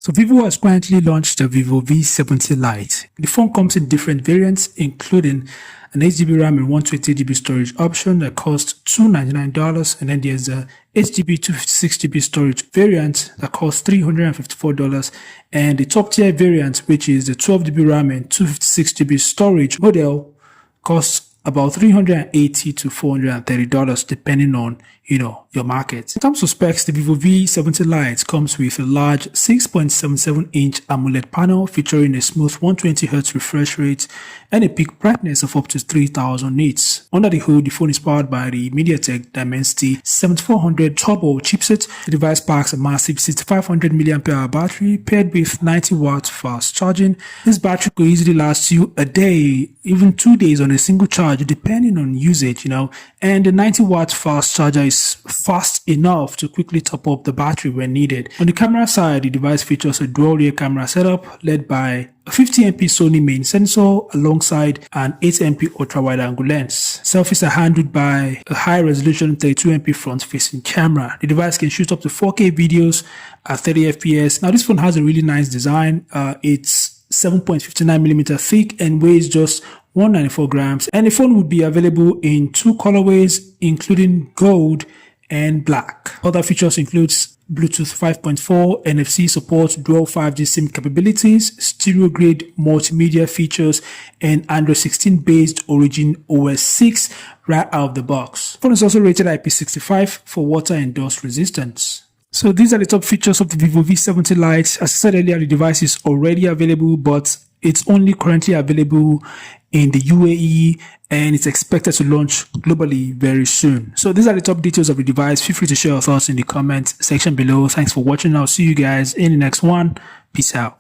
So Vivo has currently launched the Vivo V70 Lite. The phone comes in different variants, including an 8GB RAM and 128GB storage option that costs $299, and then there's a 8GB 256GB storage variant that costs $354, and the top tier variant, which is the 12GB RAM and 256GB storage model, costs about $380 to $430 depending on your market. In terms of specs, the Vivo V70 Lite comes with a large 6.77-inch AMOLED panel featuring a smooth 120Hz refresh rate and a peak brightness of up to 3000 nits. Under the hood, the phone is powered by the MediaTek Dimensity 7400 Turbo chipset. The device packs a massive 6500 mAh battery paired with 90 watts fast charging. This battery could easily last you a day, even 2 days on a single charge depending on usage, and the 90 watts fast charger is fast enough to quickly top up the battery when needed. On the camera side, the device features a dual rear camera setup led by a 50MP Sony main sensor alongside an 8MP ultra-wide-angle lens. Selfies are handled by a high-resolution 32MP front-facing camera. The device can shoot up to 4K videos at 30fps. Now, this phone has a really nice design. It's 7.59mm thick and weighs just 194 grams, and the phone would be available in 2 colorways, including gold and black. Other features includes Bluetooth 5.4, NFC support, dual 5G SIM capabilities, stereo-grade multimedia features, and Android 16 based Origin OS 6 right out of the box. The phone is also rated IP65 for water and dust resistance. So these are the top features of the Vivo V70 Lite. As I said earlier, the device is already available, but it's only currently available in the UAE, and it's expected to launch globally very soon. So these are the top details of the device. Feel free to share your thoughts in the comment section below. Thanks for watching. I'll see you guys in the next one. Peace out.